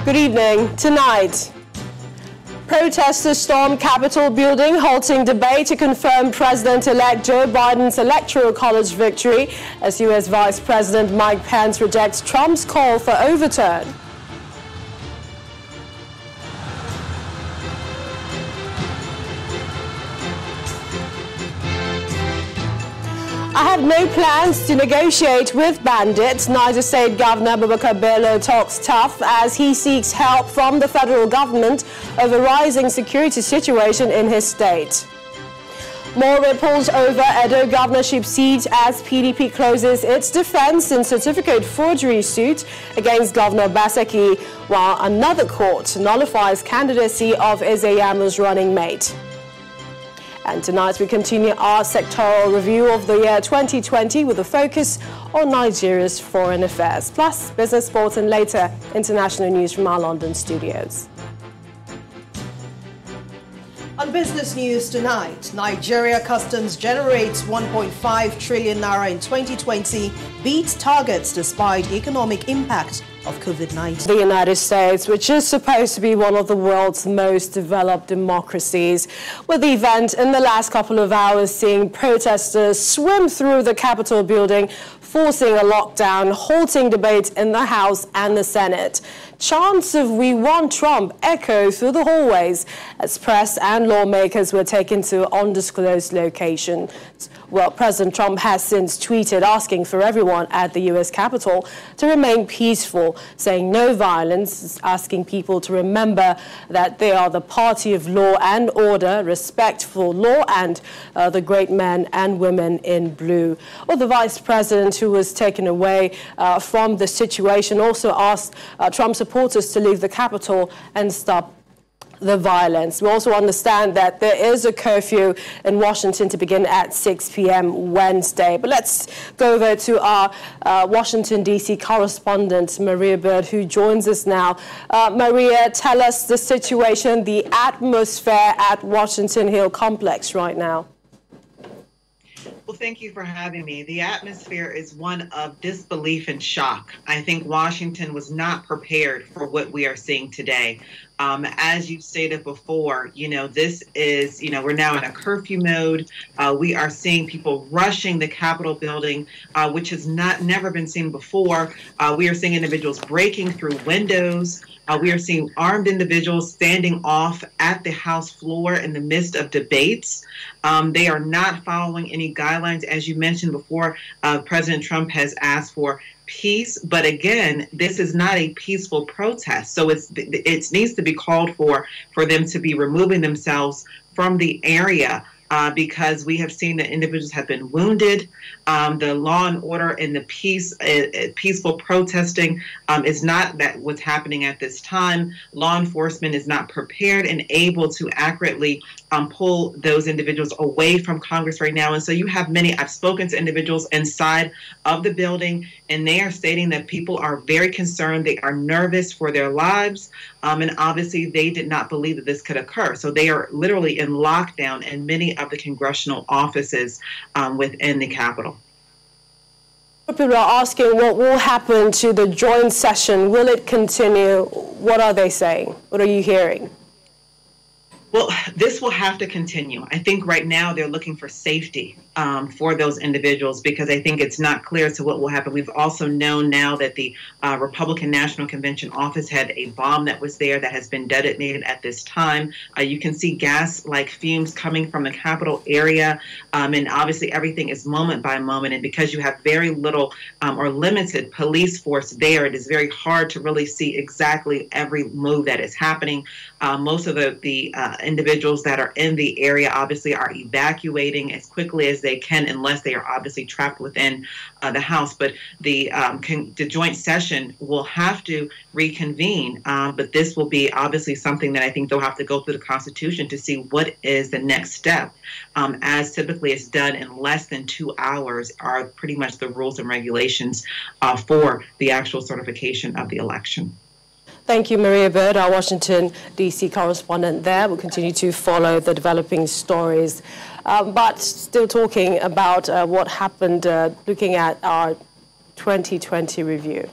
Good evening. Tonight, protesters stormed Capitol building, halting debate to confirm President-elect Joe Biden's Electoral College victory as U.S. Vice President Mike Pence rejects Trump's call for overturn. I have no plans to negotiate with bandits. Niger State Governor Abubakar Bello talks tough as he seeks help from the federal government over rising security situation in his state. More ripples over Edo governorship seat as PDP closes its defense in certificate forgery suit against Governor Obaseki, while another court nullifies candidacy of Ezeyamu's running mate. And tonight we continue our sectoral review of the year 2020 with a focus on Nigeria's foreign affairs, plus business, sports and later international news from our London studios. On business news tonight, Nigeria Customs generates 1.5 trillion naira in 2020, beats targets despite economic impact of COVID-19. The United States, which is supposed to be one of the world's most developed democracies, with the event in the last couple of hours seeing protesters swim through the Capitol building, forcing a lockdown, halting debate in the House and the Senate. Chants of "We want Trump" echo through the hallways as press and lawmakers were taken to undisclosed locations. Well, President Trump has since tweeted asking for everyone at the U.S. Capitol to remain peaceful, saying no violence, asking people to remember that they are the party of law and order, respect for law and the great men and women in blue. Well, the vice president, who was taken away from the situation, also asked Trump supporters to leave the Capitol and stop the violence. We also understand that there is a curfew in Washington to begin at 6 p.m. Wednesday. But let's go over to our Washington, D.C. correspondent, Maria Bird, who joins us now. Maria, tell us the situation, the atmosphere at Washington Hill Complex right now. Well, thank you for having me. The atmosphere is one of disbelief and shock. I think Washington was not prepared for what we are seeing today. As you stated before, this is, we're now in a curfew mode. We are seeing people rushing the Capitol building, which has never been seen before. We are seeing individuals breaking through windows. We are seeing armed individuals standing off at the House floor in the midst of debates. They are not following any guidelines. As you mentioned before, President Trump has asked for peace, but again, this is not a peaceful protest. So it needs to be called for them to be removing themselves from the area. Because we have seen that individuals have been wounded. The law and order and the peaceful protesting is not what's happening at this time. Law enforcement is not prepared and able to accurately pull those individuals away from Congress right now. And so you have I've spoken to individuals inside of the building, and they are stating that people are very concerned. They are nervous for their lives. And obviously they did not believe that this could occur. So they are literally in lockdown in many of the congressional offices within the Capitol. People are asking what will happen to the joint session. Will it continue? What are they saying? What are you hearing? Well, this will have to continue. I think right now they're looking for safety for those individuals, because I think it's not clear as to what will happen. We've also known now that the Republican National Convention office had a bomb that was there that has been detonated at this time. You can see gas-like fumes coming from the Capitol area, and obviously everything is moment by moment. And because you have very little or limited police force there, it is very hard to really see exactly every move that is happening. Most of the individuals that are in the area obviously are evacuating as quickly as they can, unless they are obviously trapped within the House. But the joint session will have to reconvene. But this will be obviously something that I think they'll have to go through the Constitution to see what is the next step. As typically it's done in less than 2 hours are pretty much the rules and regulations for the actual certification of the election. Thank you, Maria Bird, our Washington, D.C. correspondent there. We'll continue to follow the developing stories. But still talking about what happened, looking at our 2020 review.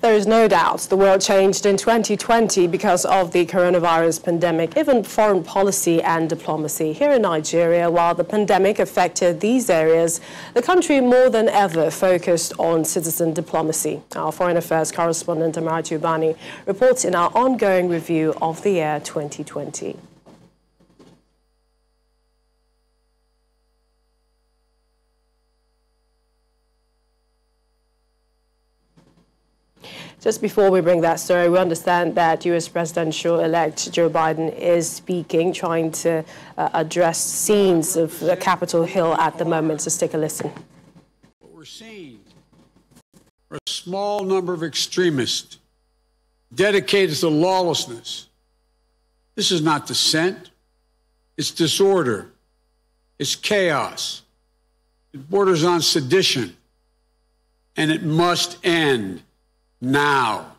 There is no doubt the world changed in 2020 because of the coronavirus pandemic, even foreign policy and diplomacy. Here in Nigeria, while the pandemic affected these areas, the country more than ever focused on citizen diplomacy. Our Foreign Affairs correspondent Amarachi Ubani reports in our ongoing review of the year 2020. Just before we bring that story, we understand that U.S. Presidential-elect Joe Biden is speaking, trying to address scenes of the Capitol Hill at the moment. Just take a listen. What we're seeing are a small number of extremists dedicated to lawlessness. This is not dissent. It's disorder. It's chaos. It borders on sedition. And it must end. Now,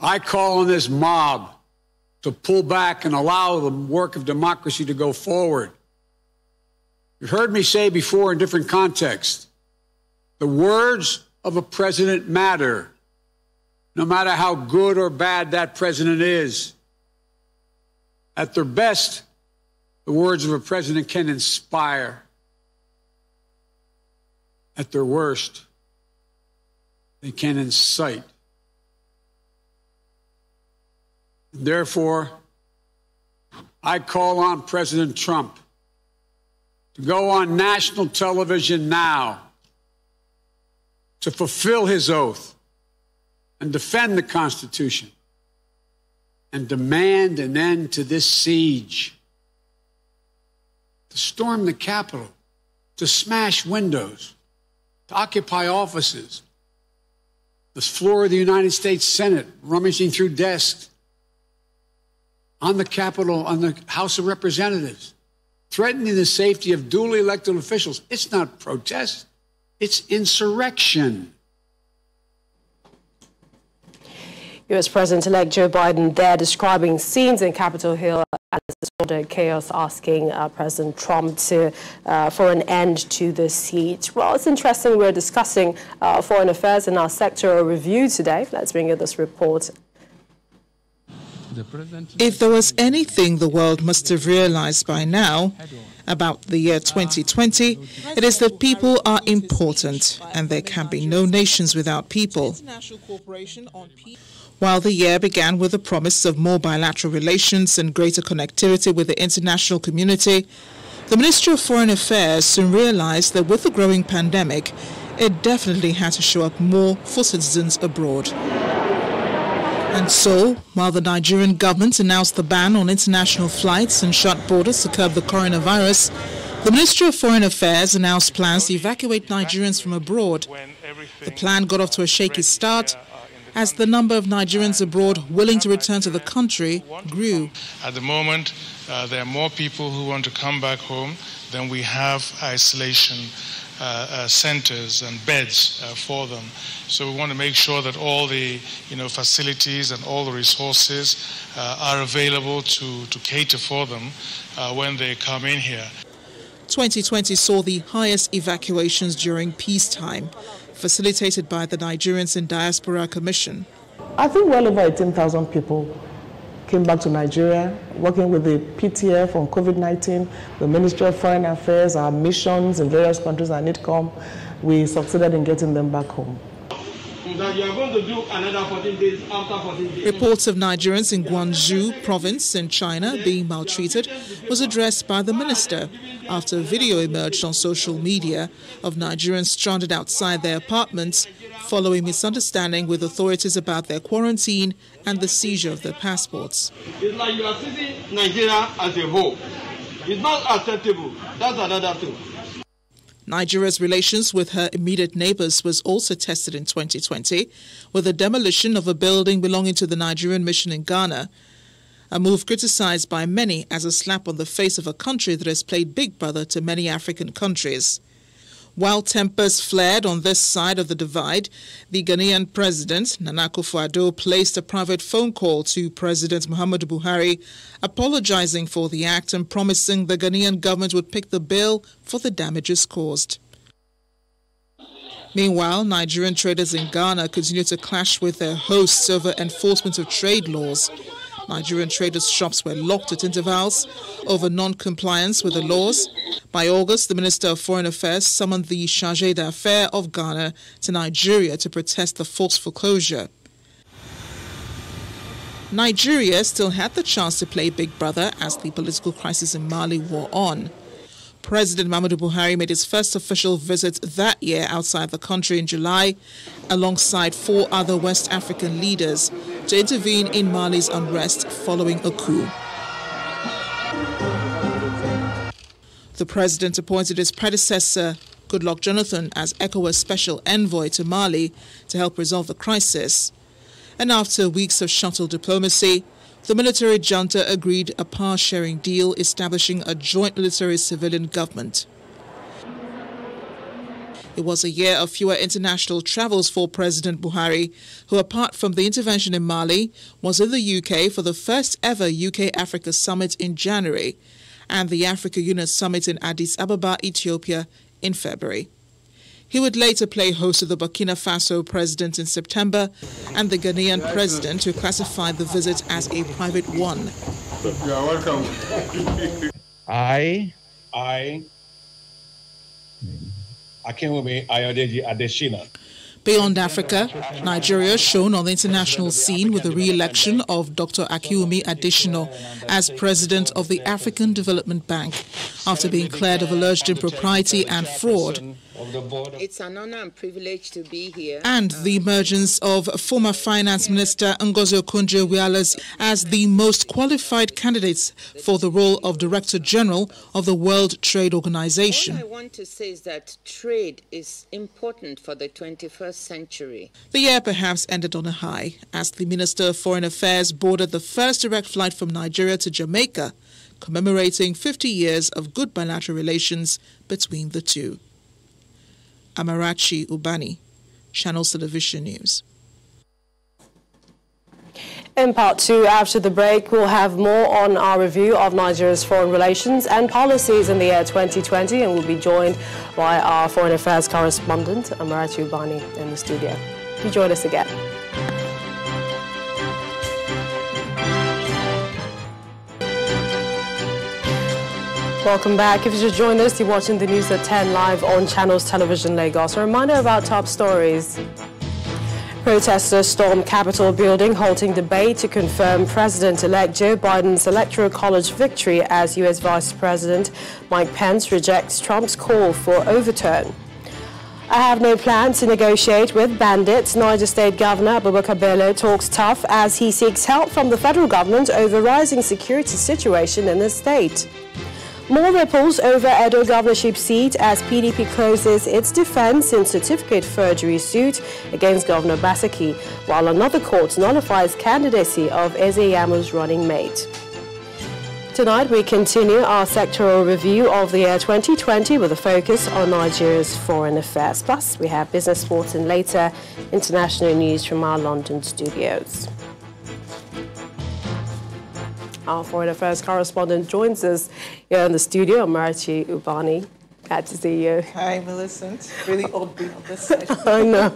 I call on this mob to pull back and allow the work of democracy to go forward. You've heard me say before in different contexts, the words of a president matter, no matter how good or bad that president is. At their best, the words of a president can inspire. At their worst, they can incite. Therefore, I call on President Trump to go on national television now to fulfill his oath and defend the Constitution and demand an end to this siege, to storm the Capitol, to smash windows, to occupy offices, the floor of the United States Senate, rummaging through desks, on the Capitol, on the House of Representatives, threatening the safety of duly elected officials. It's not protest, it's insurrection. U.S. President-elect Joe Biden there describing scenes in Capitol Hill as disorder, chaos, asking President Trump to for an end to the siege. Well, it's interesting we're discussing foreign affairs in our sectoral review today. Let's bring you this report. If there was anything the world must have realized by now about the year 2020, it is that people are important and there can be no nations without people. While the year began with the promise of more bilateral relations and greater connectivity with the international community, the Ministry of Foreign Affairs soon realized that with the growing pandemic, it definitely had to show up more for citizens abroad. And so, while the Nigerian government announced the ban on international flights and shut borders to curb the coronavirus, the Ministry of Foreign Affairs announced plans to evacuate Nigerians from abroad. The plan got off to a shaky start as the number of Nigerians abroad willing to return to the country grew. At the moment, there are more people who want to come back home than we have isolation centers and beds for them. So we want to make sure that all the facilities and all the resources are available to cater for them when they come in here. 2020 saw the highest evacuations during peacetime, facilitated by the Nigerians in Diaspora Commission. I think well over 18,000 people came back to Nigeria, working with the PTF on COVID-19, the Ministry of Foreign Affairs, our missions in various countries and NITCOM. We succeeded in getting them back home. That you are going to do another 14 days after 14 days. Reports of Nigerians in Guangzhou province in China being maltreated was addressed by the minister after a video emerged on social media of Nigerians stranded outside their apartments following misunderstanding with authorities about their quarantine and the seizure of their passports. It's like you are seizing Nigeria as a whole. It's not acceptable. That's another thing. Nigeria's relations with her immediate neighbors was also tested in 2020 with the demolition of a building belonging to the Nigerian mission in Ghana, a move criticized by many as a slap on the face of a country that has played big brother to many African countries. While tempers flared on this side of the divide, the Ghanaian president, Nana Akufo-Addo, placed a private phone call to President Muhammadu Buhari, apologizing for the act and promising the Ghanaian government would pick the bill for the damages caused. Meanwhile, Nigerian traders in Ghana continue to clash with their hosts over enforcement of trade laws. Nigerian traders' shops were locked at intervals over non-compliance with the laws. By August, the Minister of Foreign Affairs summoned the Chargé d'Affaires of Ghana to Nigeria to protest the forceful closure. Nigeria still had the chance to play Big Brother as the political crisis in Mali wore on. President Muhammadu Buhari made his first official visit that year outside the country in July, alongside 4 other West African leaders, to intervene in Mali's unrest following a coup. The president appointed his predecessor, Goodluck Jonathan, as ECOWAS special envoy to Mali to help resolve the crisis. And after weeks of shuttle diplomacy, the military junta agreed a power-sharing deal establishing a joint military-civilian government. It was a year of fewer international travels for President Buhari, who, apart from the intervention in Mali, was in the UK for the first ever UK-Africa summit in January and the Africa Union summit in Addis Ababa, Ethiopia, in February. He would later play host to the Burkina Faso president in September and the Ghanaian president, who classified the visit as a private one. You are welcome. I, Akinwumi Ayodeji Adesina. Beyond Africa, Nigeria shone on the international scene with the re-election of Dr. Akinwumi Adesina as president of the African Development Bank, after being cleared of alleged impropriety and fraud. It's an honor and privilege to be here. And the emergence of former Finance Minister Ngozi Okonjo-Iweala as the most qualified candidates for the role of Director General of the World Trade Organization. All I want to say is that trade is important for the 21st century. The year perhaps ended on a high, as the Minister of Foreign Affairs boarded the first direct flight from Nigeria to Jamaica, commemorating 50 years of good bilateral relations between the two. Amarachi Ubani, Channels Television News. In part 2, after the break, we'll have more on our review of Nigeria's foreign relations and policies in the year 2020, and we'll be joined by our foreign affairs correspondent, Amarachi Ubani, in the studio. Do join us again. Welcome back. If you just joined us, you're watching the news at 10 live on Channels Television Lagos. A reminder about top stories. Protesters stormed Capitol building, halting debate to confirm President-elect Joe Biden's Electoral College victory as U.S. Vice President Mike Pence rejects Trump's call for overturn. I have no plan to negotiate with bandits. Niger State Governor Abubakar Bello talks tough as he seeks help from the federal government over rising security situation in the state. More ripples over Edo governorship seat as PDP closes its defense in certificate forgery suit against Governor Basaki, while another court nullifies candidacy of Eze Yamu's running mate. Tonight we continue our sectoral review of the year 2020 with a focus on Nigeria's foreign affairs. Plus, we have business, sports and later international news from our London studios. Our foreign affairs correspondent joins us here in the studio, Amarachi Ubani. Glad to see you. Hi, Millicent. Really odd being on this side. I know.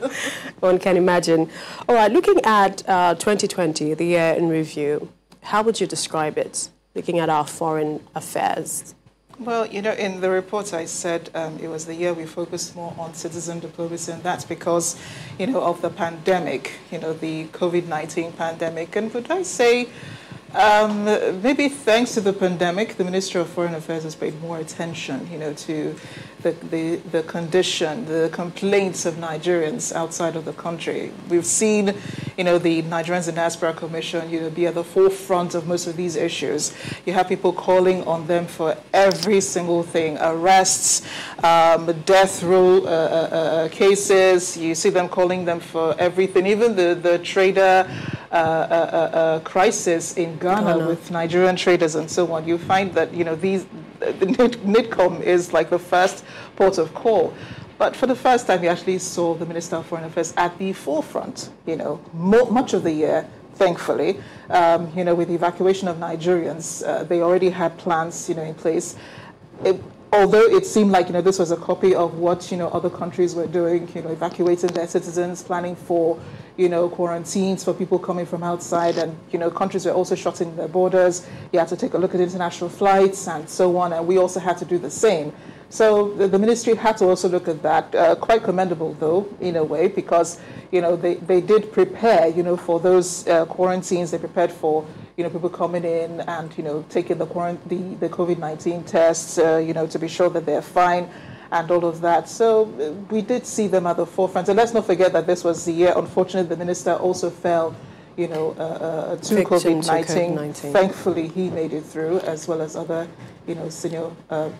One can imagine. All right, looking at 2020, the year in review, how would you describe it, looking at our foreign affairs? Well, you know, in the report I said it was the year we focused more on citizen diplomacy, and that's because, you know, of the pandemic, you know, the COVID-19 pandemic. And would I say, maybe thanks to the pandemic, the Ministry of Foreign Affairs has paid more attention, you know, to the condition, the complaints of Nigerians outside of the country. We've seen, you know, the Nigerians in Diaspora Commission, you know, be at the forefront of most of these issues. You have people calling on them for every single thing: arrests, death row cases. You see them calling them for everything. Even the trader crisis in Ghana with Nigerian traders and so on. You find that, you know, the NIDCOM is like the first port of call. But for the first time, you actually saw the Minister of Foreign Affairs at the forefront, you know, much of the year, thankfully. You know, with the evacuation of Nigerians, they already had plans, you know, in place. although it seemed like, this was a copy of what, other countries were doing, evacuating their citizens, planning for, quarantines for people coming from outside, and, countries were also shutting their borders. You had to take a look at international flights and so on, and we also had to do the same. So the ministry had to also look at that. Quite commendable, though, in a way, because, they did prepare, for those quarantines. They prepared for, people coming in and, taking the COVID-19 tests, to be sure that they're fine and all of that. So we did see them at the forefront. And let's not forget that this was the year, unfortunately, the minister also fell, to COVID-19. Thankfully, he made it through, as well as other, senior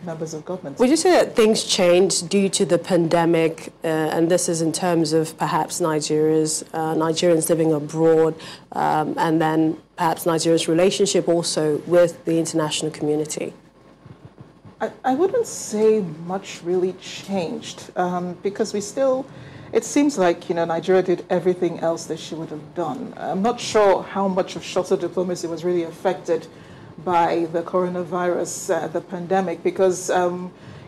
members of government. Would you say that things changed due to the pandemic, and this is in terms of perhaps Nigerians living abroad, and then perhaps Nigeria's relationship also with the international community? I wouldn't say much really changed, because it seems like, Nigeria did everything else that she would have done. I'm not sure how much of shuttle diplomacy was really affected by the coronavirus, the pandemic, because,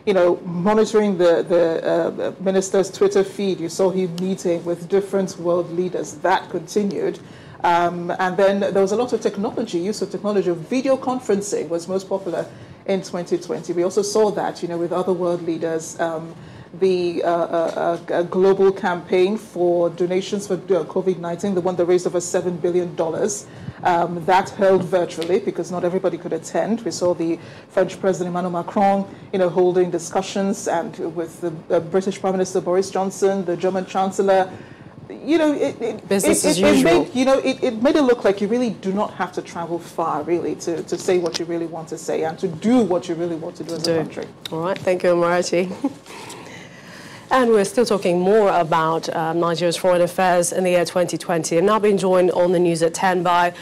monitoring the minister's Twitter feed, you saw him meeting with different world leaders. That continued. And then there was a lot of use of technology. Video conferencing was most popular in 2020. We also saw that, with other world leaders. The global campaign for donations for COVID-19, the one that raised over $7 billion, that held virtually because not everybody could attend. We saw the French President Emmanuel Macron, holding discussions, and with the British Prime Minister Boris Johnson, the German Chancellor. Business as usual. It made it look like you really do not have to travel far, really, to say what you really want to say and to do what you really want to do as a country. All right, thank you, Amarachi. And we're still talking more about Nigeria's foreign affairs in the year 2020. And now being joined on the news at 10 by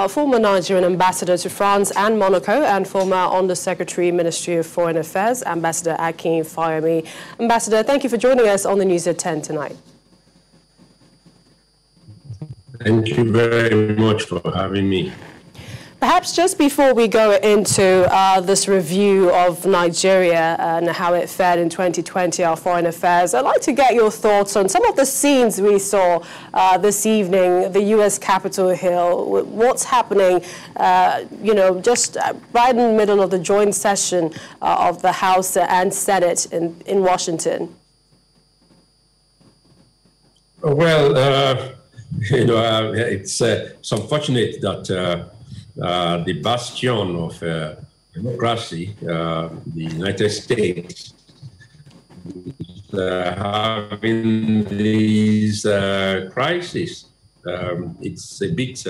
former Nigerian ambassador to France and Monaco and former Undersecretary, Ministry of Foreign Affairs, Ambassador Akin Fayomi. Ambassador, thank you for joining us on the news at 10 tonight. Thank you very much for having me. Perhaps just before we go into this review of Nigeria and how it fared in 2020, our foreign affairs, I'd like to get your thoughts on some of the scenes we saw this evening, the U.S. Capitol Hill. What's happening, just right in the middle of the joint session of the House and Senate in Washington? Well, it's unfortunate that the bastion of democracy, the United States, having these crises. It's a bit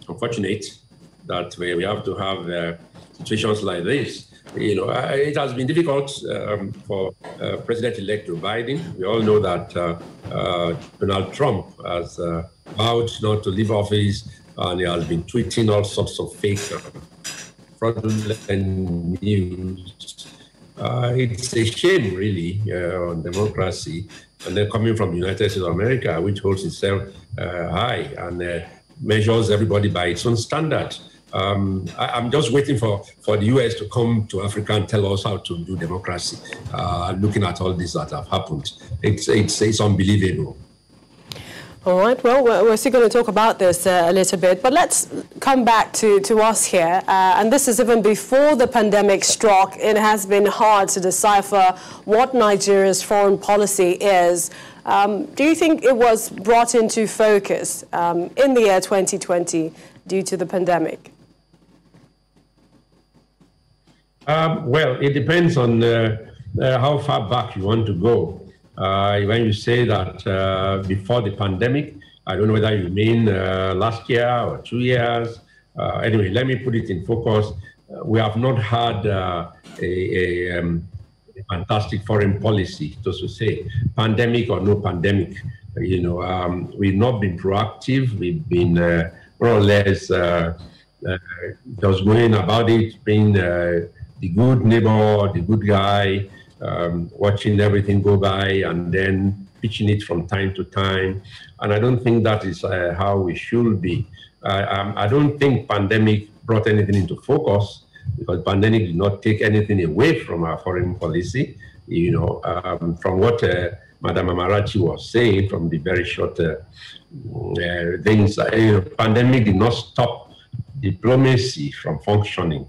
unfortunate that we have to have situations like this. It has been difficult for President-elect Joe Biden. We all know that Donald Trump has vowed not to leave office, and he has been tweeting all sorts of fake, fraudulent news. It's a shame, really, on democracy, and then coming from the United States of America, which holds itself high and measures everybody by its own standard. I'm just waiting for the U.S. to come to Africa and tell us how to do democracy. Looking at all this that have happened, it's unbelievable. All right, well, we're still going to talk about this a little bit, but let's come back to us here. And this is even before the pandemic struck. It has been hard to decipher what Nigeria's foreign policy is. Do you think it was brought into focus in the year 2020 due to the pandemic? Well, it depends on how far back you want to go. When you say that before the pandemic, I don't know whether you mean last year or 2 years. Anyway, let me put it in focus. We have not had a fantastic foreign policy, so to say, pandemic or no pandemic. We've not been proactive. We've been more or less just going about it, being the good neighbor, the good guy, watching everything go by and then pitching it from time to time. And I don't think that is how we should be. I don't think pandemic brought anything into focus. because pandemic did not take anything away from our foreign policy. You know, from what Madam Amarachi was saying, from the very short things, pandemic did not stop diplomacy from functioning.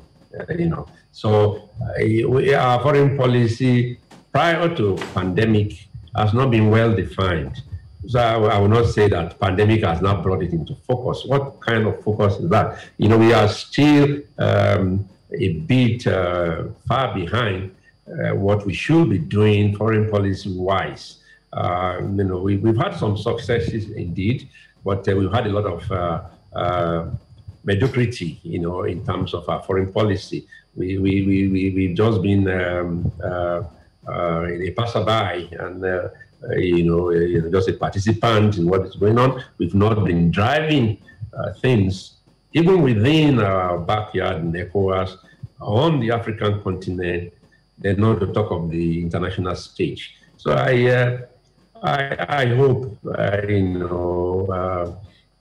So our foreign policy prior to pandemic has not been well defined. So I will not say that pandemic has not brought it into focus. What kind of focus is that? We are still a bit far behind what we should be doing foreign policy-wise. We've had some successes indeed, but we've had a lot of mediocrity, in terms of our foreign policy. We've just been a passerby and just a participant in what is going on. We've not been driving things, even within our backyard in ECOWAS, on the African continent, then not to talk of the international stage. So I hope,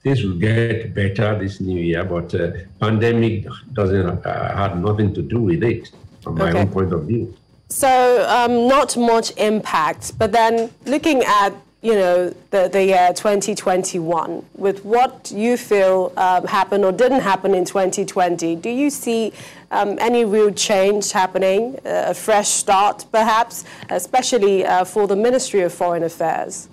things will get better this new year, but pandemic doesn't had nothing to do with it from my own point of view. So not much impact, but then looking at, the year 2021, with what you feel happened or didn't happen in 2020, do you see any real change happening, a fresh start perhaps, especially for the Ministry of Foreign Affairs?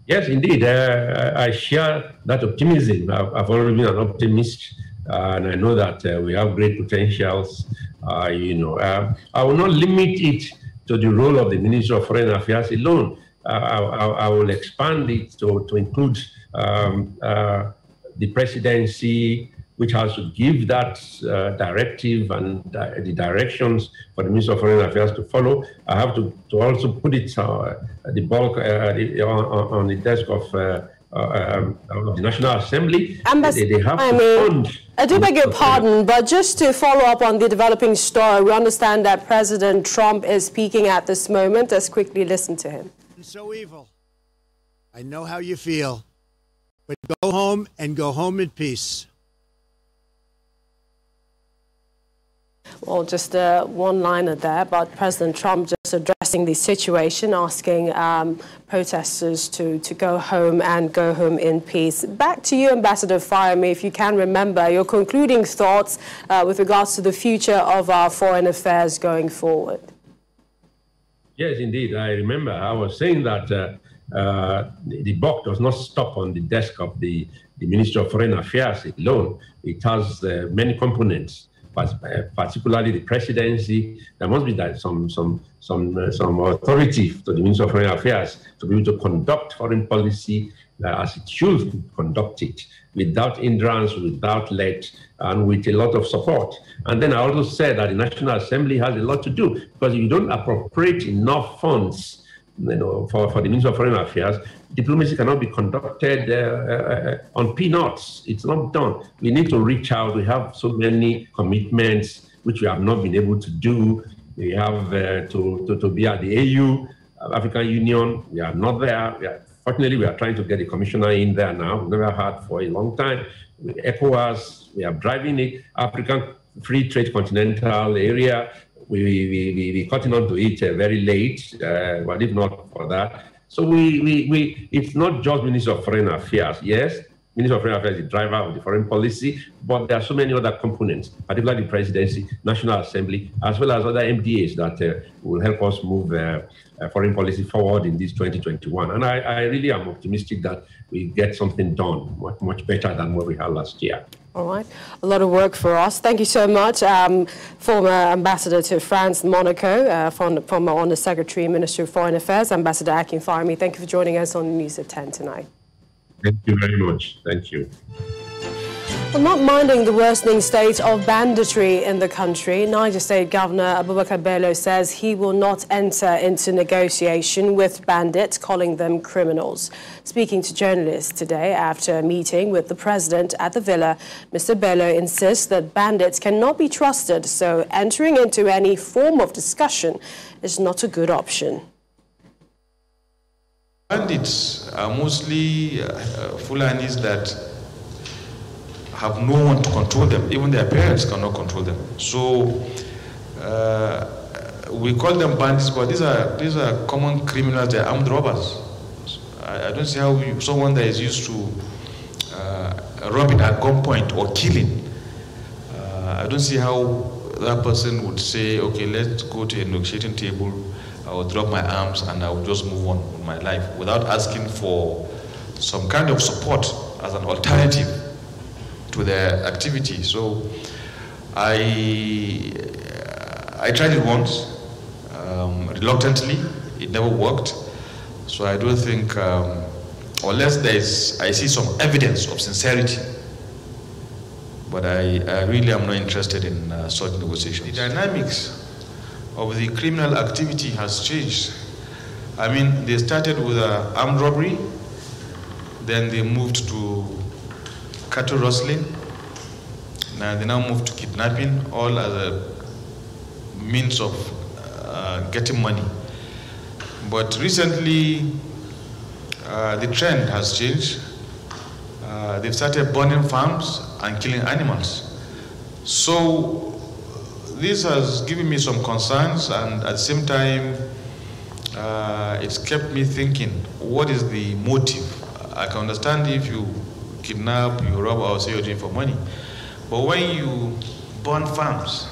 Yes, indeed. I share that optimism. I've always been an optimist, and I know that we have great potentials. I will not limit it to the role of the Ministry of Foreign Affairs alone. I will expand it to include the presidency, which has to give that directive and the directions for the Ministry of Foreign Affairs to follow. I have to also put it the bulk on the desk of the National Assembly. They have to fund. I do beg your pardon, but just to follow up on the developing story, we understand that President Trump is speaking at this moment. Let's quickly listen to him. So evil. I know how you feel, but go home and go home in peace. Well, just a one-liner there, but President Trump just addressing the situation, asking protesters to go home and go home in peace. Back to you, Ambassador Fayemi, if you can remember your concluding thoughts with regards to the future of our foreign affairs going forward. Yes, indeed. I remember I was saying that the buck does not stop on the desk of the Ministry of Foreign Affairs alone. It has many components. Particularly the presidency, there must be some authority to the Ministry of Foreign Affairs to be able to conduct foreign policy as it should conduct it, without hindrance, without let, and with a lot of support. And then I also said that the National Assembly has a lot to do, because if you don't appropriate enough funds for the Ministry of Foreign Affairs, diplomacy cannot be conducted on peanuts. It's not done. We need to reach out. We have so many commitments which we have not been able to do. We have to be at the AU, African Union. We are not there. Fortunately, we are trying to get a commissioner in there now. We've never had for a long time. With ECOWAS, we are driving it. African Free Trade Continental Area, we cutting on to it very late, but if not for that. So it's not just Ministry of Foreign Affairs. Yes, Ministry of Foreign Affairs is the driver of the foreign policy, but there are so many other components, particularly the presidency, National Assembly, as well as other MDAs that will help us move foreign policy forward in this 2021. And I really am optimistic that we get something done much better than what we had last year. All right. A lot of work for us. Thank you so much. Former Ambassador to France, Monaco, former Under Secretary, Minister of Foreign Affairs, Ambassador Akin Fayemi. Thank you for joining us on News at 10 tonight. Thank you very much. Thank you. Well, not minding the worsening state of banditry in the country, Niger State Governor Abubakar Bello says he will not enter into negotiation with bandits, calling them criminals. Speaking to journalists today after a meeting with the president at the villa, Mr. Bello insists that bandits cannot be trusted, so entering into any form of discussion is not a good option. Bandits are mostly Fulanis that have no one to control them. Even their parents cannot control them. So we call them bandits, but these are common criminals. They're armed robbers. I don't see how someone that is used to robbing at gunpoint or killing, I don't see how that person would say, okay, let's go to a negotiating table, I will drop my arms and I will just move on with my life without asking for some kind of support as an alternative to their activity. So I tried it once, reluctantly, it never worked. So I don't think, unless I see some evidence of sincerity, but I really am not interested in such negotiations. The dynamics of the criminal activity has changed. I mean, they started with armed robbery, then they moved to cattle rustling, now they now moved to kidnapping, all as a means of getting money. But recently, the trend has changed. They've started burning farms and killing animals. So this has given me some concerns, and at the same time, it's kept me thinking, what is the motive? I can understand if you kidnap, you rob, or say you're doing for money. But when you burn farms,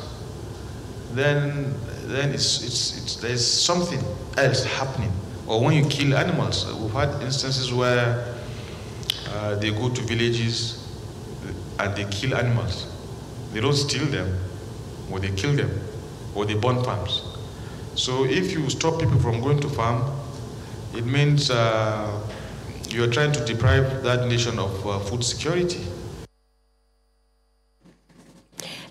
then there's something else happening. Or when you kill animals, we've had instances where they go to villages and they kill animals. They don't steal them, or they kill them, or they burn farms. So if you stop people from going to farm, it means you're trying to deprive that nation of food security.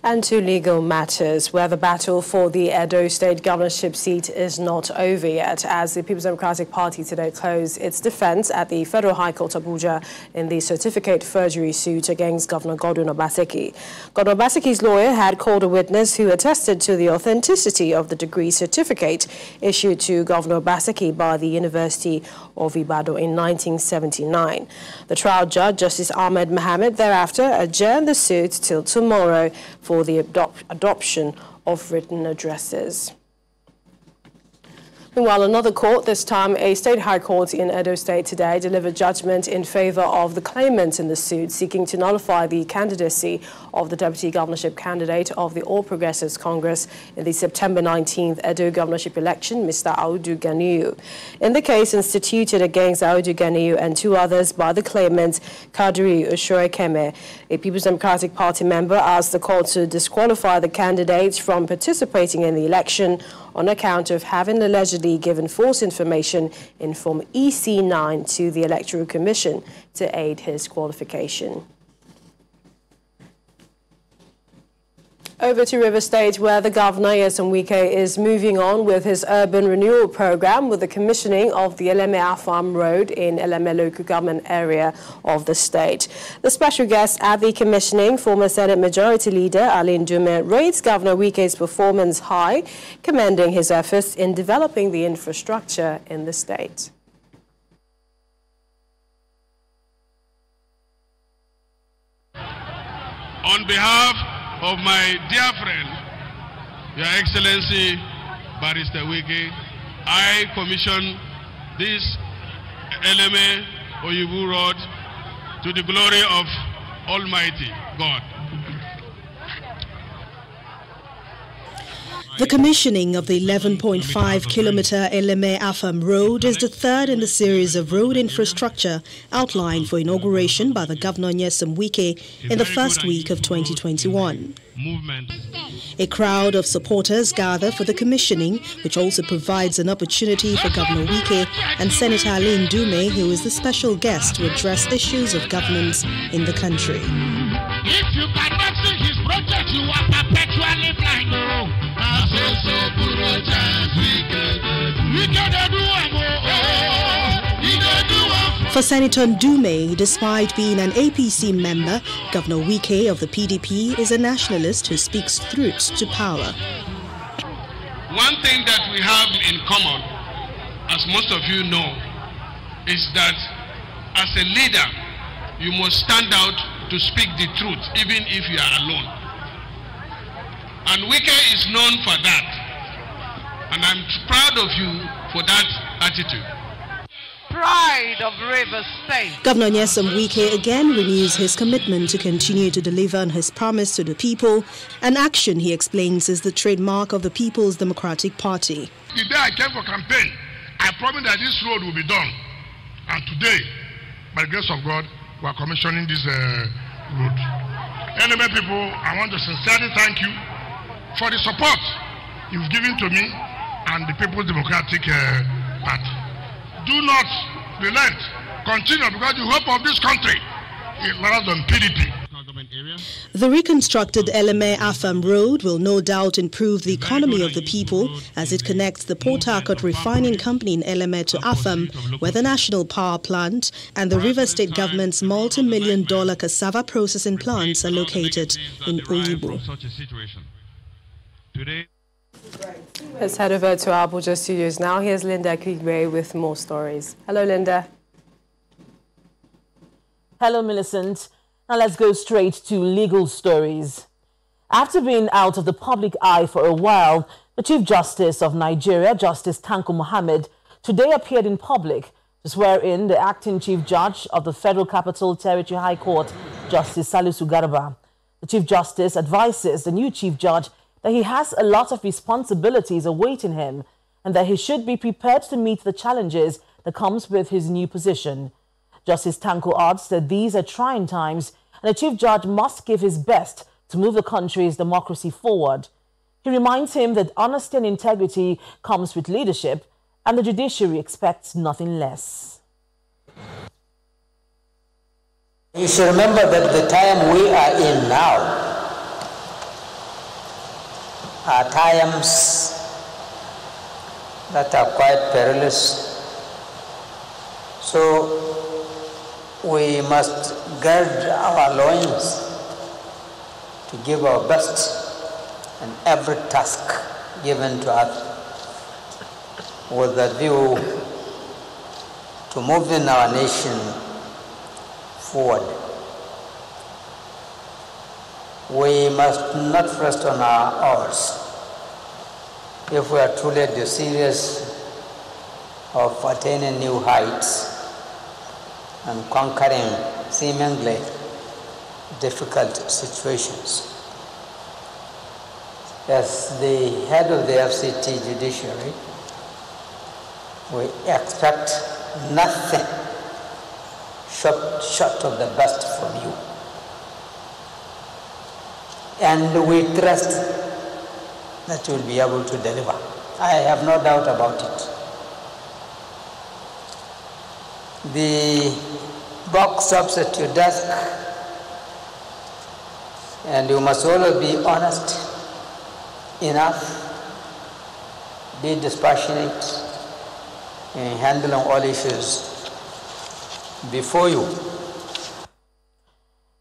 And to legal matters, where the battle for the Edo State governorship seat is not over yet, as the People's Democratic Party today closed its defense at the Federal High Court Abuja in the certificate forgery suit against Governor Godwin Obaseki. Governor Obaseki's lawyer had called a witness who attested to the authenticity of the degree certificate issued to Governor Obaseki by the University of Ibadan in 1979. The trial judge, Justice Ahmed Mohammed, thereafter adjourned the suit till tomorrow for the adoption of written addresses. Meanwhile, another court, this time a state high court in Edo State today, delivered judgment in favor of the claimant in the suit seeking to nullify the candidacy of the deputy governorship candidate of the All Progressives Congress in the September 19th Edo governorship election, Mr. Audu Ganiyu. In the case instituted against Audu Ganiyu and two others by the claimant, Kadri Ushoekeme, a People's Democratic Party member, asked the court to disqualify the candidates from participating in the election on account of having allegedly given false information in Form EC9 to the Electoral Commission to aid his qualification. Over to River State, where the governor, Nyesom Wike, is moving on with his urban renewal program with the commissioning of the Eleme Afam Road in Eleme local government area of the state. The special guest at the commissioning, former Senate Majority Leader Aline Dume, rates Governor Wike's performance high, commending his efforts in developing the infrastructure in the state. On behalf of my dear friend, Your Excellency Barrister Wike, I commission this Eleme Oyibu Road to the glory of Almighty God. The commissioning of the 11.5-kilometer Eleme Afam Road is the third in the series of road infrastructure outlined for inauguration by the Governor Nyesom Wike in the first week of 2021. A crowd of supporters gather for the commissioning, which also provides an opportunity for Governor Wike and Senator Aline Dume, who is the special guest, to address issues of governance in the country. If you cannot see his project, you are perpetually blind. For Senator Dume, despite being an APC member, Governor Wike of the PDP is a nationalist who speaks truth to power. One thing that we have in common, as most of you know, is that as a leader, you must stand out to speak the truth, even if you are alone. And Wike is known for that. And I'm proud of you for that attitude. Pride of Rivers State. Governor Nyesom Wike again renews his commitment to continue to deliver on his promise to the people. An action, he explains, is the trademark of the People's Democratic Party. The day I came for campaign, I promised that this road will be done. And today, by the grace of God, we are commissioning this road. Anyway, people, I want to sincerely thank you for the support you've given to me and the People's Democratic Party. Do not relent. Continue, because the hope of this country is rather than PDP. The reconstructed Eleme-Afam Road will no doubt improve the economy of the people as it connects the Port Harcourt Refining Company in Eleme to Afam, where the National Power Plant and the River State Government's multi-million-dollar cassava processing plants are located in Oyibo. Let's head over to our Abuja studios now. Here's Linda Kigbe with more stories. Hello, Linda. Hello, Millicent. Now let's go straight to legal stories. After being out of the public eye for a while, the Chief Justice of Nigeria, Justice Tanko Muhammad, today appeared in public to swear in the acting Chief Judge of the Federal Capital Territory High Court, Justice Salisu Garba. The Chief Justice advises the new Chief Judge that he has a lot of responsibilities awaiting him and that he should be prepared to meet the challenges that comes with his new position. Justice Tanko adds that these are trying times and the Chief Judge must give his best to move the country's democracy forward. He reminds him that honesty and integrity comes with leadership and the judiciary expects nothing less. You should remember that the time we are in now are times that are quite perilous. So we must gird our loins to give our best in every task given to us with a view to moving our nation forward. We must not rest on our oars if we are truly desirous of attaining new heights and conquering seemingly difficult situations. As the head of the FCT judiciary, we expect nothing short of the best from you. And we trust that you will be able to deliver. I have no doubt about it. The box stops at your desk, and you must always be honest enough, be dispassionate in handling all issues before you.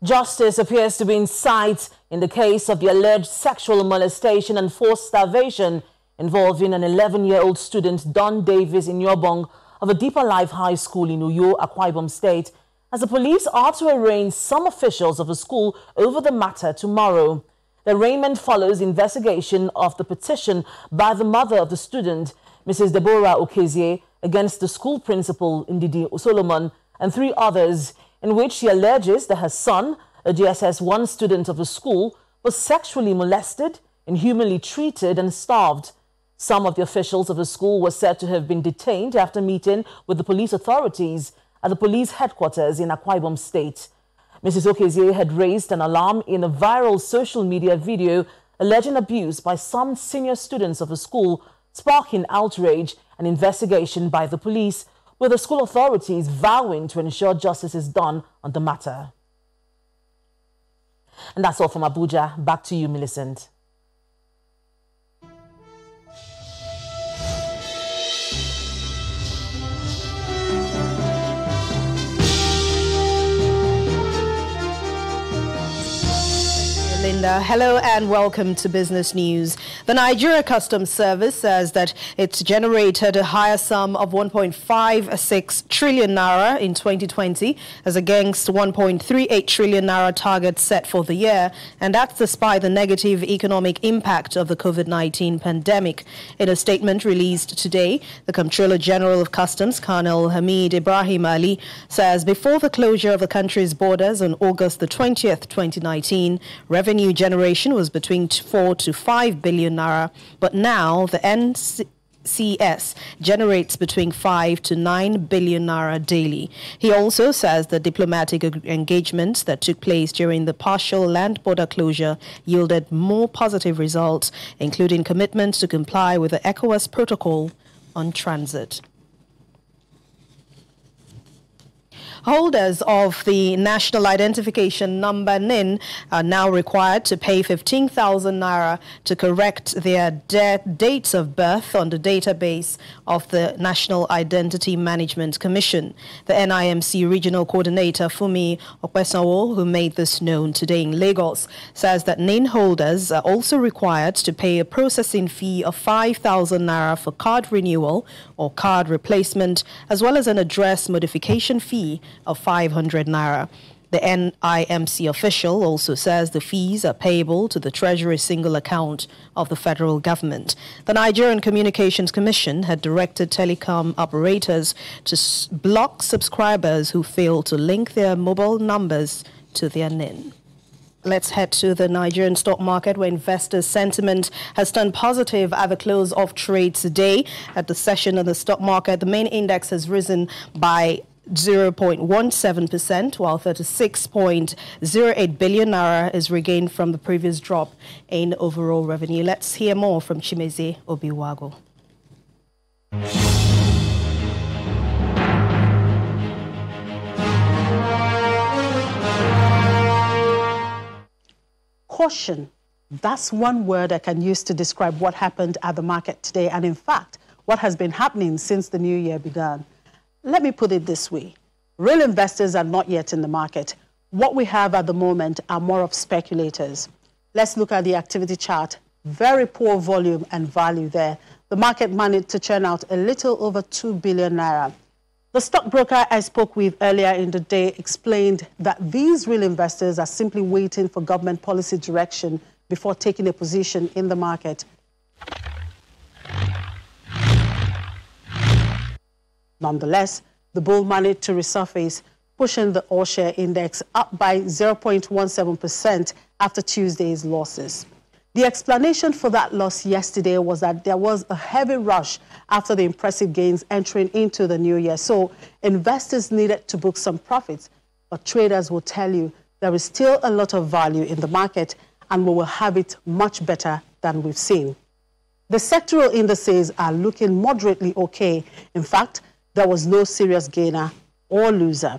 Justice appears to be in sight in the case of the alleged sexual molestation and forced starvation involving an 11-year-old student, Don Davis Inyobong, of a Deeper Life High School in Uyo, Akwa Ibom State, as the police are to arraign some officials of the school over the matter tomorrow. The arraignment follows investigation of the petition by the mother of the student, Mrs. Deborah Okezie, against the school principal, Ndidi Solomon, and 3 others, in which she alleges that her son, a GSS-1 student of the school, was sexually molested, inhumanly treated and starved. Some of the officials of the school were said to have been detained after meeting with the police authorities at the police headquarters in Akwa Ibom State. Mrs. Okezie had raised an alarm in a viral social media video alleging abuse by some senior students of the school, sparking outrage and investigation by the police, with the school authorities vowing to ensure justice is done on the matter. And that's all from Abuja. Back to you, Millicent. Hello and welcome to Business News. The Nigeria Customs Service says that it's generated a higher sum of 1.56 trillion naira in 2020 as against 1.38 trillion naira target set for the year, and that's despite the negative economic impact of the COVID-19 pandemic. In a statement released today, the Comptroller General of Customs, Colonel Hamid Ibrahim Ali, says before the closure of the country's borders on August the 20th, 2019, revenue generation was between 4 to 5 billion naira, but now the NCS generates between 5 to 9 billion naira daily. He also says the diplomatic engagements that took place during the partial land border closure yielded more positive results, including commitments to comply with the ECOWAS protocol on transit. Holders of the National Identification Number NIN are now required to pay 15,000 naira to correct their dates of birth on the database of the National Identity Management Commission. The NIMC Regional Coordinator Fumi Okwesanwo, who made this known today in Lagos, says that NIN holders are also required to pay a processing fee of 5,000 naira for card renewal or card replacement, as well as an address modification fee of 500 naira. The NIMC official also says the fees are payable to the Treasury single account of the federal government. The Nigerian Communications Commission had directed telecom operators to block subscribers who fail to link their mobile numbers to their NIN. Let's head to the Nigerian stock market, where investors' sentiment has turned positive at the close of trade today. At the session of the stock market, the main index has risen by 0.17%, while 36.08 billion naira is regained from the previous drop in overall revenue. Let's hear more from Chimeze Obiwago. Caution. That's one word I can use to describe what happened at the market today, and in fact, what has been happening since the new year began. Let me put it this way. Real investors are not yet in the market. What we have at the moment are more of speculators. Let's look at the activity chart. Very poor volume and value there. The market managed to churn out a little over 2 billion naira. The stockbroker I spoke with earlier in the day explained that these real investors are simply waiting for government policy direction before taking a position in the market. Nonetheless, the bull managed to resurface, pushing the all-share index up by 0.17% after Tuesday's losses. The explanation for that loss yesterday was that there was a heavy rush after the impressive gains entering into the new year. So investors needed to book some profits, but traders will tell you there is still a lot of value in the market, and we will have it much better than we've seen. The sectoral indices are looking moderately okay. In fact, there was no serious gainer or loser.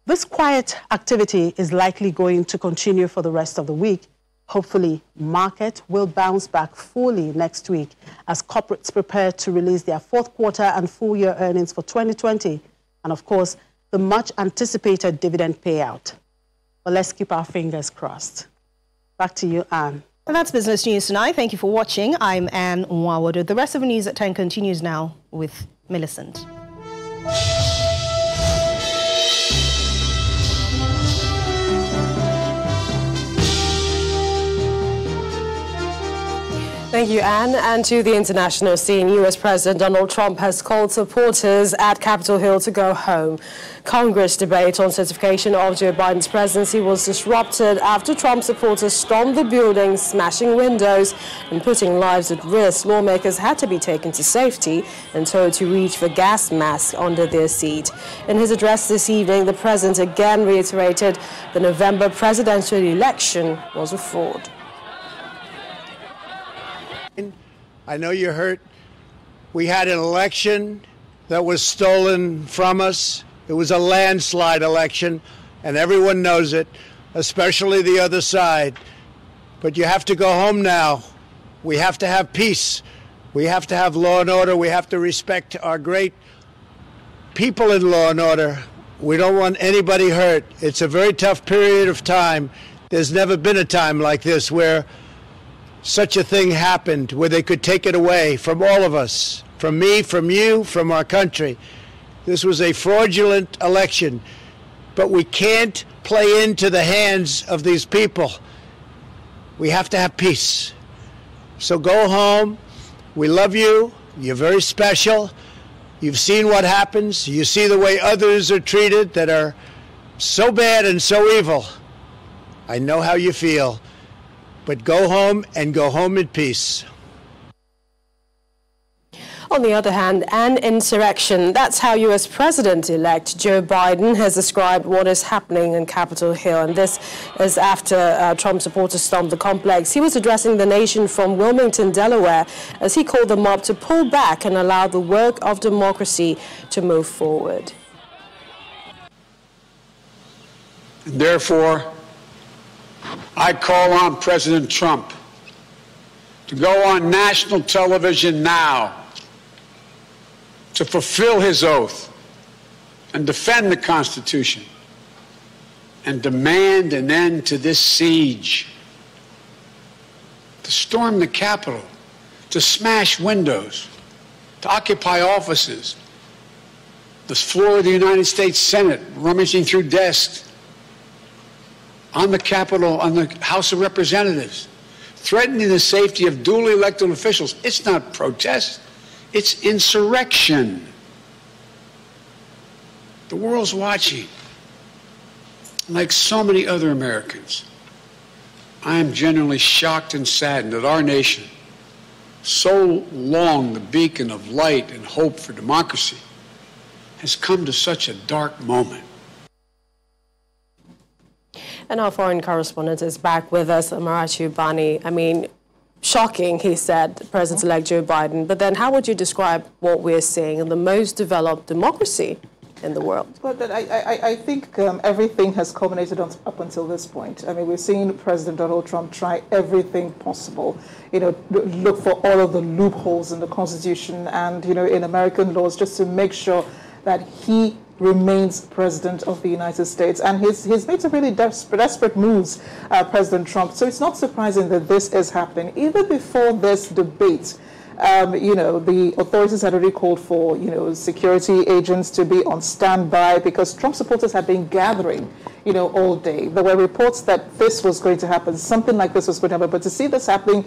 This quiet activity is likely going to continue for the rest of the week. Hopefully, market will bounce back fully next week as corporates prepare to release their fourth quarter and full year earnings for 2020. And of course, the much anticipated dividend payout. But let's keep our fingers crossed. Back to you, Anne. And that's Business News tonight. Thank you for watching. I'm Anne Nwawodo. The rest of the news at 10 continues now with Millicent. Thank you, Anne. And to the international scene, U.S. President Donald Trump has called supporters at Capitol Hill to go home. Congress debate on certification of Joe Biden's presidency was disrupted after Trump supporters stormed the building, smashing windows and putting lives at risk. Lawmakers had to be taken to safety and told to reach for gas masks under their seat. In his address this evening, the president again reiterated the November presidential election was a fraud. I know you're hurt. We had an election that was stolen from us. It was a landslide election, and everyone knows it, especially the other side. But you have to go home now. We have to have peace. We have to have law and order. We have to respect our great people in law and order. We don't want anybody hurt. It's a very tough period of time. There's never been a time like this where such a thing happened, where they could take it away from all of us, from me, from you, from our country. This was a fraudulent election, but we can't play into the hands of these people. We have to have peace. So go home. We love you. You're very special. You've seen what happens. You see the way others are treated that are so bad and so evil. I know how you feel. But go home and go home in peace. On the other hand, an insurrection. That's how U.S. President-elect Joe Biden has described what is happening in Capitol Hill. And this is after Trump supporters stormed the complex. He was addressing the nation from Wilmington, Delaware, as he called the mob to pull back and allow the work of democracy to move forward. And therefore, I call on President Trump to go on national television now to fulfill his oath and defend the Constitution and demand an end to this siege, to storm the Capitol, to smash windows, to occupy offices, the floor of the United States Senate, rummaging through desks, on the Capitol, on the House of Representatives, threatening the safety of duly elected officials. It's not protest, it's insurrection. The world's watching. Like so many other Americans, I am genuinely shocked and saddened that our nation, so long the beacon of light and hope for democracy, has come to such a dark moment. And our foreign correspondent is back with us, Amarachi Ubani. I mean, shocking, he said, President-elect Joe Biden. But then how would you describe what we're seeing in the most developed democracy in the world? But I think everything has culminated up until this point. I mean, we've seen President Donald Trump try everything possible, look for all of the loopholes in the Constitution and, in American laws just to make sure that he remains president of the United States. And he's made some really desperate moves, President Trump. So it's not surprising that this is happening. Even before this debate, the authorities had already called for, security agents to be on standby because Trump supporters had been gathering, all day. There were reports that this was going to happen, something like this was going to happen. But to see this happening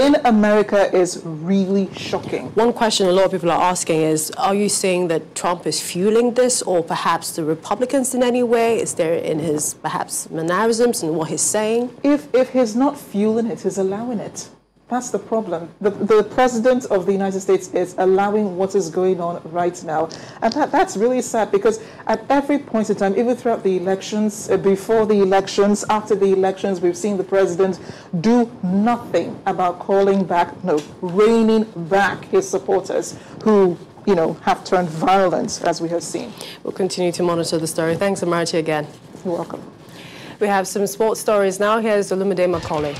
in America is really shocking. One question a lot of people are asking is, are you saying that Trump is fueling this, or perhaps the Republicans in any way? Is there in his, perhaps, mannerisms and what he's saying? If he's not fueling it, he's allowing it. That's the problem. The President of the United States is allowing what is going on right now. And that's really sad because at every point in time, even throughout the elections, before the elections, after the elections, we've seen the President do nothing about calling back, reining back his supporters who, have turned violent, as we have seen. We'll continue to monitor the story. Thanks, Amarachi, again. You're welcome. We have some sports stories now. Here's Olumide Macaulay.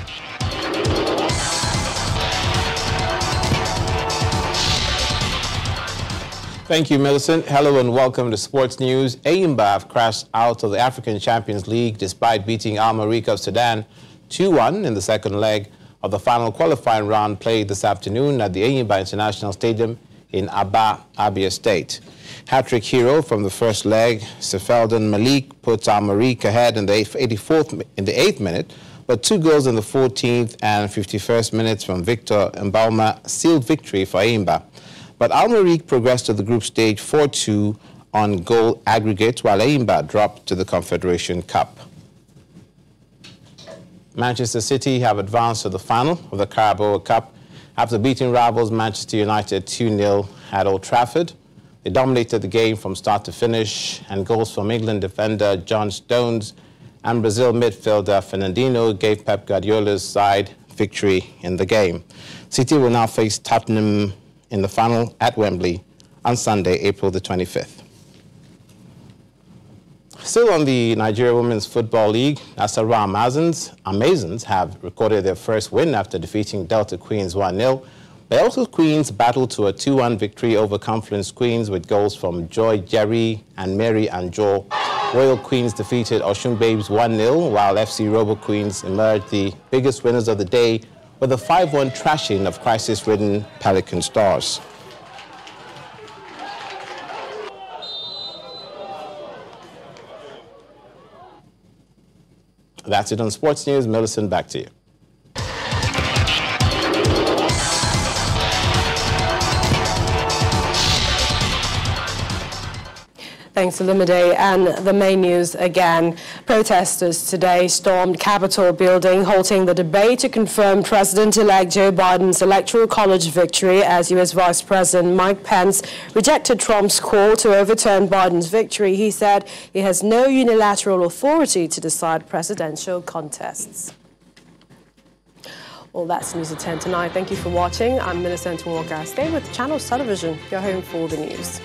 Thank you, Millicent. Hello and welcome to Sports News. Enyimba have crashed out of the African Champions League despite beating Al Merrikh of Sudan 2-1 in the second leg of the final qualifying round played this afternoon at the Enyimba International Stadium in Aba, Abia State. Hat-trick hero from the first leg, Sefeldin Malik, puts Al Merrikh ahead in the 8th minute, but 2 goals in the 14th and 51st minutes from Victor Mbauma sealed victory for Enyimba. But Al Merrikh progressed to the group stage 4-2 on goal aggregate, while Enyimba dropped to the Confederation Cup. Manchester City have advanced to the final of the Carabao Cup after beating rivals Manchester United 2-0 at Old Trafford. They dominated the game from start to finish, and goals from England defender John Stones and Brazil midfielder Fernandinho gave Pep Guardiola's side victory in the game. City will now face Tottenham in the final at Wembley on Sunday, April the 25th. Still on the Nigeria Women's Football League, Nasarawa Amazons have recorded their first win after defeating Delta Queens 1-0. Delta Queens battled to a 2-1 victory over Confluence Queens with goals from Joy Jerry and Mary Anjo Royal Queens defeated Osun Babes 1-0, while FC Robo Queens emerged the biggest winners of the day with a 5-1 thrashing of crisis-ridden Pelican Stars. That's it on Sports News. Millicent, back to you. Thanks, Olumide. And the main news again. Protesters today stormed Capitol building, halting the debate to confirm President-elect Joe Biden's Electoral College victory as U.S. Vice President Mike Pence rejected Trump's call to overturn Biden's victory. He said he has no unilateral authority to decide presidential contests. Well, that's News at 10 tonight. Thank you for watching. I'm Millicent Walker. Stay with Channels Television, your home for the news.